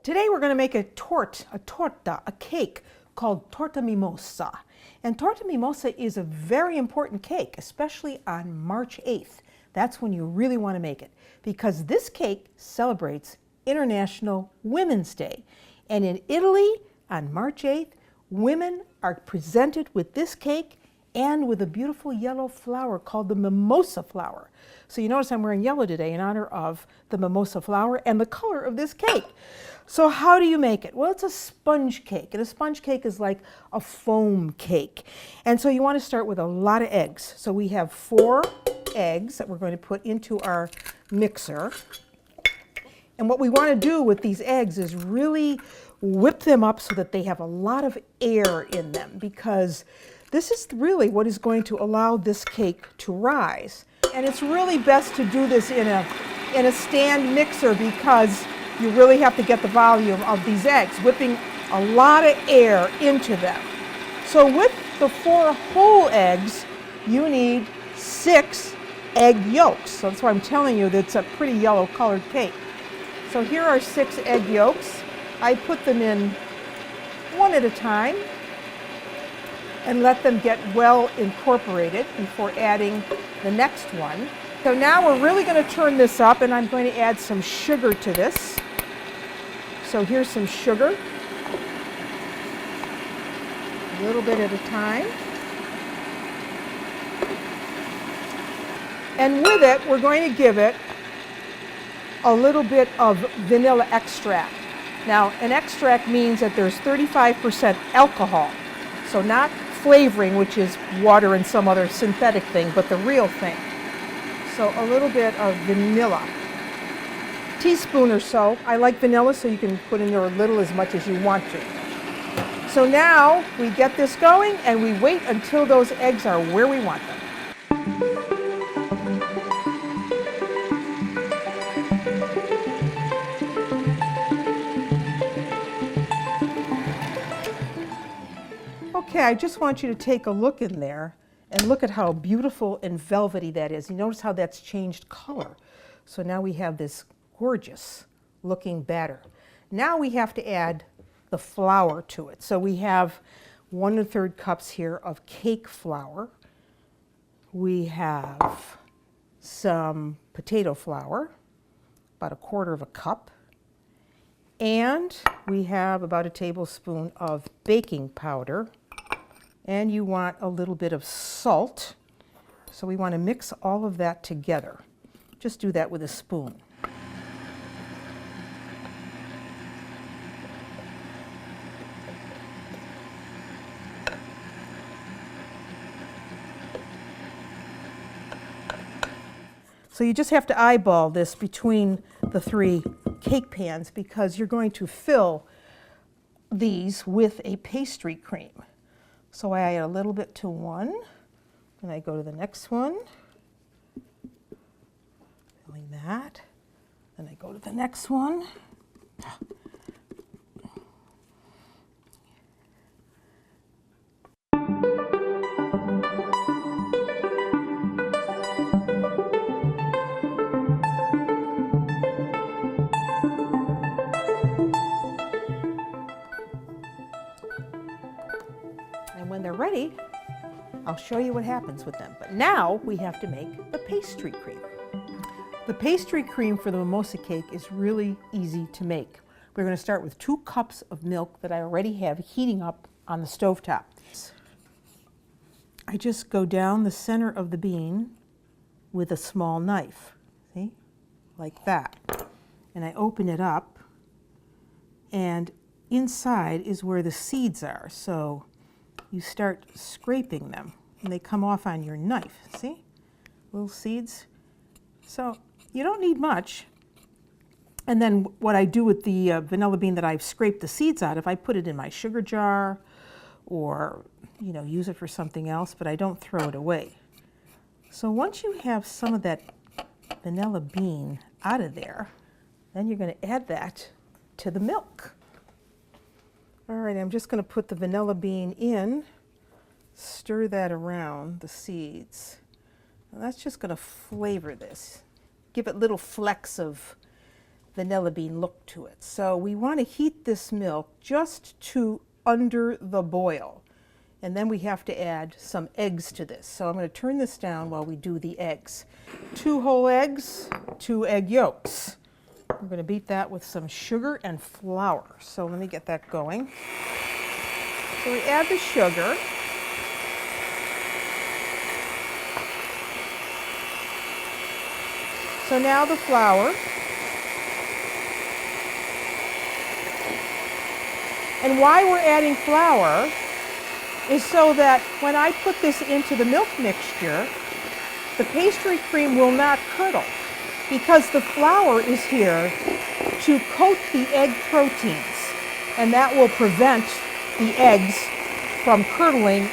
Today we're going to make a torta, a cake called Torta Mimosa. And Torta Mimosa is a very important cake, especially on March 8th. That's when you really want to make it, because this cake celebrates International Women's Day. And in Italy, on March 8th, women are presented with this cake and with a beautiful yellow flower called the mimosa flower. So you notice I'm wearing yellow today in honor of the mimosa flower and the color of this cake. So how do you make it? Well, it's a sponge cake, and a sponge cake is like a foam cake. And so you want to start with a lot of eggs. So we have 4 eggs that we're going to put into our mixer. And what we want to do with these eggs is really whip them up so that they have a lot of air in them, because this is really what is going to allow this cake to rise. And it's really best to do this in a stand mixer, because you really have to get the volume of these eggs, whipping a lot of air into them. So with the 4 whole eggs, you need 6 egg yolks. So that's why I'm telling you that it's a pretty yellow colored cake. So here are 6 egg yolks. I put them in one at a time and let them get well incorporated before adding the next one. So now we're really going to turn this up, and I'm going to add some sugar to this. So here's some sugar, a little bit at a time. And with it, we're going to give it a little bit of vanilla extract. Now, an extract means that there's 35% alcohol. So not flavoring, which is water and some other synthetic thing, but the real thing. So a little bit of vanilla. Teaspoon or so. I like vanilla, so you can put in there a little, as much as you want to. So now we get this going and we wait until those eggs are where we want them. Okay, I just want you to take a look in there and look at how beautiful and velvety that is. You notice how that's changed color. So now we have this gorgeous looking batter. Now we have to add the flour to it. So we have 1 1/3 cups here of cake flour. We have some potato flour, about 1/4 cup. And we have about 1 tablespoon of baking powder. And you want a little bit of salt. So we want to mix all of that together. Just do that with a spoon. So you just have to eyeball this between the 3 cake pans, because you're going to fill these with a pastry cream. So I add a little bit to one, and I go to the next one, filling that, then I go to the next one. And when they're ready, I'll show you what happens with them. But now we have to make the pastry cream. The pastry cream for the mimosa cake is really easy to make. We're going to start with 2 cups of milk that I already have heating up on the stovetop. I just go down the center of the bean with a small knife, see, like that. And I open it up, and inside is where the seeds are. So you start scraping them, and they come off on your knife, see? Little seeds. So you don't need much. And then what I do with the vanilla bean that I've scraped the seeds out of, I put it in my sugar jar, or use it for something else, but I don't throw it away. So once you have some of that vanilla bean out of there, then you're going to add that to the milk. All right, I'm just going to put the vanilla bean in, stir that around the seeds. And that's just going to flavor this. Give it little flecks of vanilla bean look to it. So we want to heat this milk just to under the boil. And then we have to add some eggs to this. So I'm going to turn this down while we do the eggs. 2 whole eggs, 2 egg yolks. We're going to beat that with some sugar and flour. So let me get that going. So we add the sugar. So now the flour. And why we're adding flour is so that when I put this into the milk mixture, the pastry cream will not curdle, because the flour is here to coat the egg proteins, and that will prevent the eggs from curdling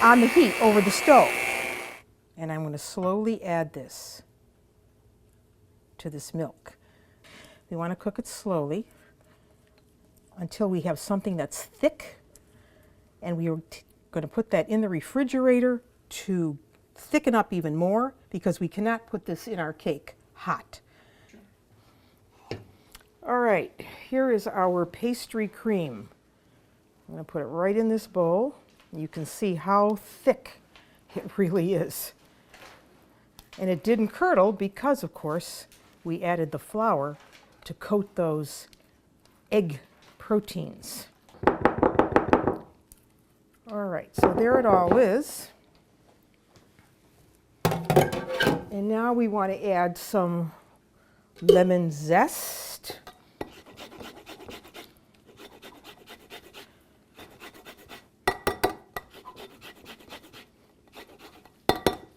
on the heat over the stove. And I'm going to slowly add this to this milk. We want to cook it slowly until we have something that's thick, and we are going to put that in the refrigerator to thicken up even more, because we cannot put this in our cake hot. All right, here is our pastry cream. I'm going to put it right in this bowl. You can see how thick it really is. And it didn't curdle because, of course, we added the flour to coat those egg proteins. All right, so there it all is. And now we want to add some lemon zest.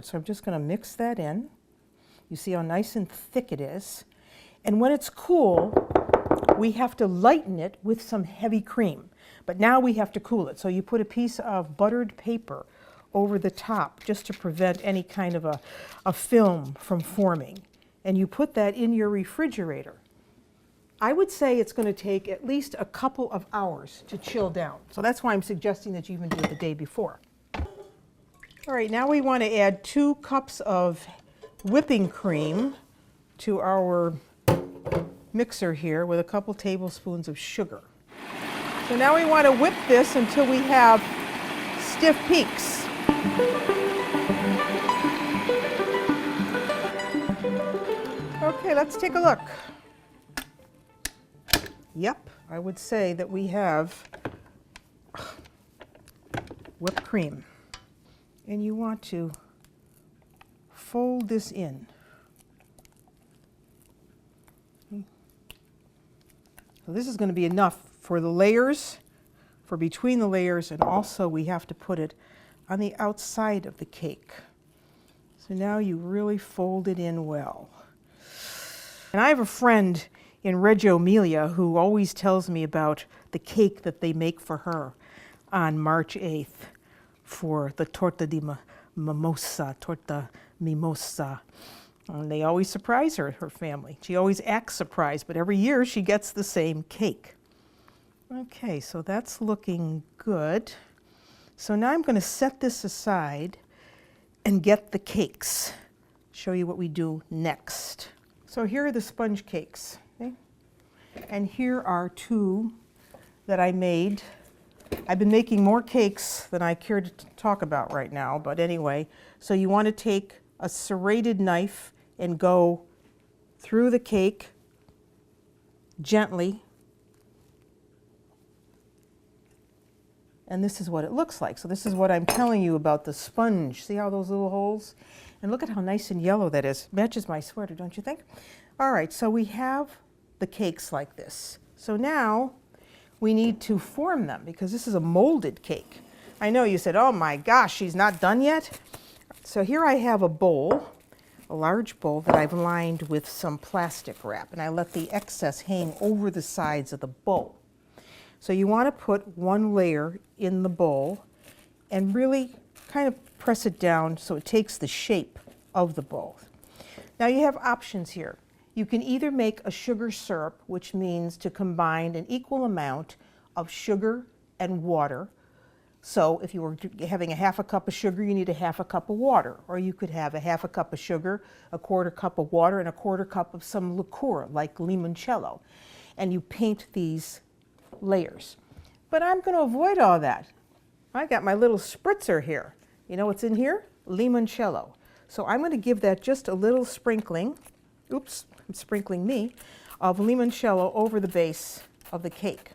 So I'm just going to mix that in. You see how nice and thick it is. And when it's cool, we have to lighten it with some heavy cream. But now we have to cool it. So you put a piece of buttered paper over the top just to prevent any kind of a film from forming. And you put that in your refrigerator. I would say it's going to take at least a couple of hours to chill down. So that's why I'm suggesting that you even do it the day before. All right, now we want to add 2 cups of whipping cream to our mixer here with a couple tablespoons of sugar. So now we want to whip this until we have stiff peaks. Okay, let's take a look. Yep, I would say that we have whipped cream. And you want to fold this in. So this is going to be enough for the layers, for between the layers, and also we have to put it on the outside of the cake. So now you really fold it in well. And I have a friend in Reggio Emilia who always tells me about the cake that they make for her on March 8th for the Torta Mimosa. And they always surprise her family. She always acts surprised, but every year she gets the same cake. Okay, so that's looking good. So now I'm going to set this aside and get the cakes. Show you what we do next. So here are the sponge cakes. Okay? And here are 2 that I made. I've been making more cakes than I care to talk about right now, but anyway. So you want to take a serrated knife and go through the cake gently. And this is what it looks like. So this is what I'm telling you about the sponge. See how those little holes? And look at how nice and yellow that is. Matches my sweater, don't you think? All right, so we have the cakes like this. So now we need to form them, because this is a molded cake. I know you said, oh my gosh, she's not done yet. So here I have a bowl, a large bowl that I've lined with some plastic wrap, and I let the excess hang over the sides of the bowl. So you want to put 1 layer in the bowl and really kind of press it down so it takes the shape of the bowl. Now you have options here. You can either make a sugar syrup, which means to combine an equal amount of sugar and water So if you were having a half a cup of sugar, you need a half a cup of water. Or you could have a half a cup of sugar, a quarter cup of water, and a quarter cup of some liqueur, like limoncello. And you paint these layers. But I'm going to avoid all that. I got my little spritzer here. You know what's in here? Limoncello. So I'm going to give that just a little sprinkling. Oops, I'm sprinkling me, of limoncello over the base of the cake.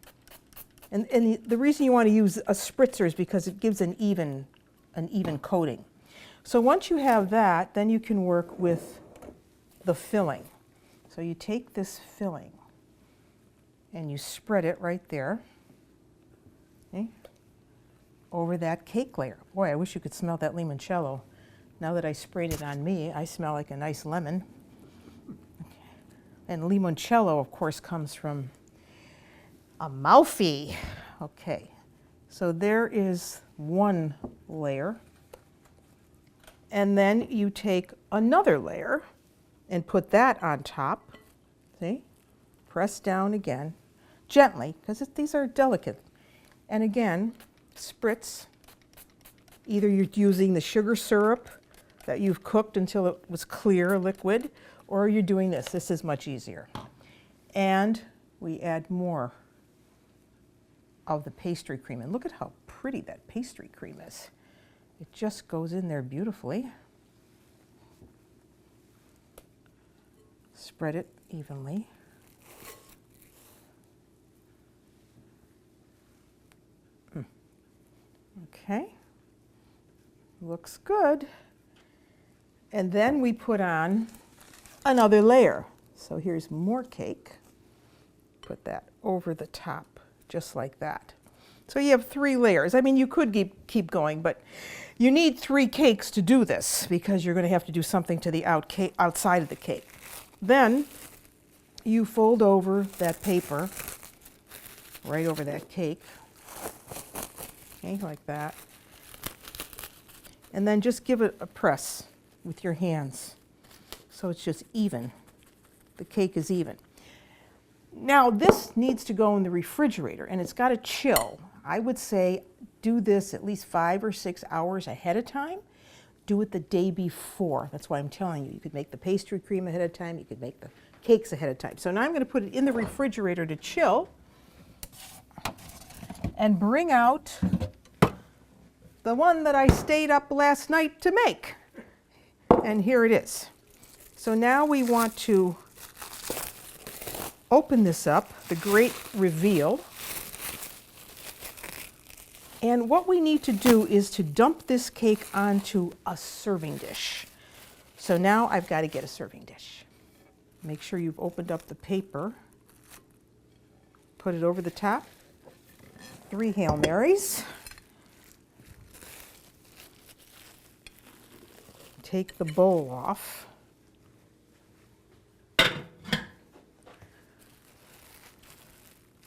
And the reason you want to use a spritzer is because it gives an even coating. So once you have that, then you can work with the filling. So you take this filling and you spread it right there, okay, over that cake layer. Boy, I wish you could smell that limoncello. Now that I sprayed it on me, I smell like a nice lemon. Okay. And limoncello, of course, comes from Amalfi. Okay, so there is one layer. And then you take another layer and put that on top. See? Press down again, gently, because these are delicate. And again, spritz. Either you're using the sugar syrup that you've cooked until it was clear liquid, or you're doing this. This is much easier. And we add more of the pastry cream. And look at how pretty that pastry cream is. It just goes in there beautifully. Spread it evenly. Okay, looks good. And then we put on another layer. So here's more cake. Put that over the top, just like that. So you have 3 layers. I mean, you could keep going, but you need 3 cakes to do this because you're going to have to do something to the outside of the cake. Then you fold over that paper right over that cake. Okay, like that. And then just give it a press with your hands so it's just even. The cake is even. Now this needs to go in the refrigerator and it's got to chill. I would say do this at least 5 or 6 hours ahead of time. Do it the day before. That's why I'm telling you. You could make the pastry cream ahead of time. You could make the cakes ahead of time. So now I'm going to put it in the refrigerator to chill and bring out the one that I stayed up last night to make. And here it is. So now we want to open this up, the great reveal. And what we need to do is to dump this cake onto a serving dish. So now I've got to get a serving dish. Make sure you've opened up the paper. Put it over the top. 3 Hail Marys. Take the bowl off.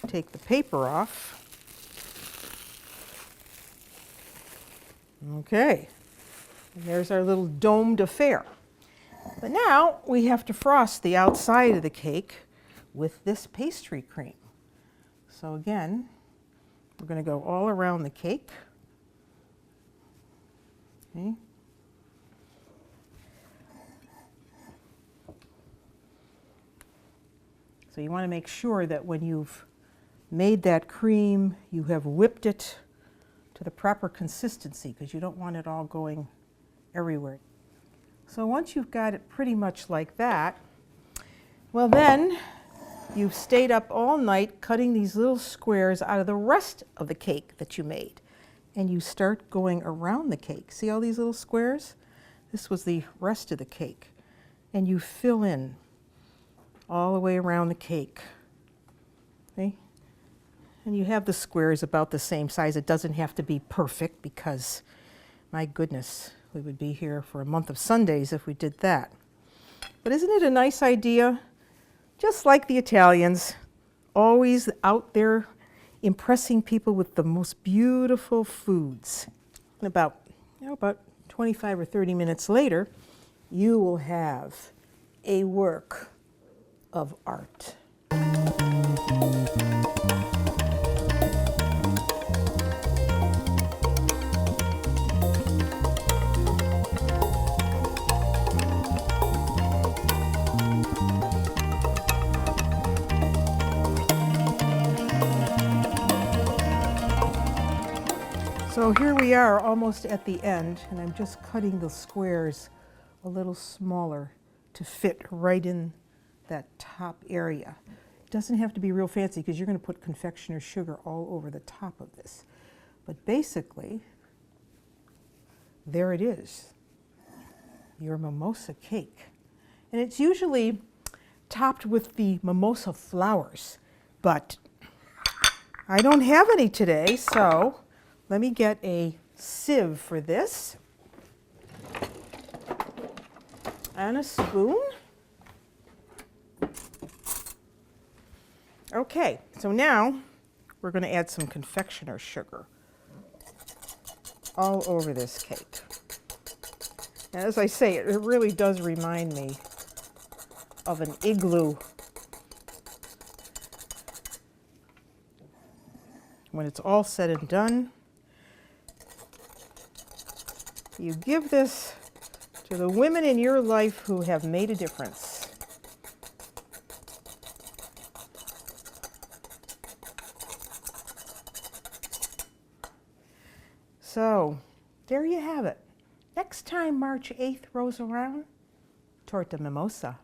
Take the paper off. Okay, and there's our little domed affair. But now we have to frost the outside of the cake with this pastry cream. So again, we're going to go all around the cake. Okay. So you want to make sure that when you've made that cream, you have whipped it to the proper consistency because you don't want it all going everywhere. So once you've got it pretty much like that, well then you've stayed up all night cutting these little squares out of the rest of the cake that you made. And you start going around the cake. See all these little squares? This was the rest of the cake. And you fill in all the way around the cake. Okay? And you have the squares about the same size. It doesn't have to be perfect because, my goodness, we would be here for a month of Sundays if we did that. But isn't it a nice idea? Just like the Italians, always out there impressing people with the most beautiful foods. And about 25 or 30 minutes later, you will have a work of art. So here we are almost at the end, and I'm just cutting the squares a little smaller to fit right in that top area. It doesn't have to be real fancy because you're going to put confectioner sugar all over the top of this. But basically, there it is, your mimosa cake. And it's usually topped with the mimosa flowers, but I don't have any today, so let me get a sieve for this and a spoon. Okay, so now we're going to add some confectioner sugar all over this cake. And as I say, it really does remind me of an igloo. When it's all said and done, you give this to the women in your life who have made a difference. So, there you have it. Next time March 8th rolls around, Torta Mimosa.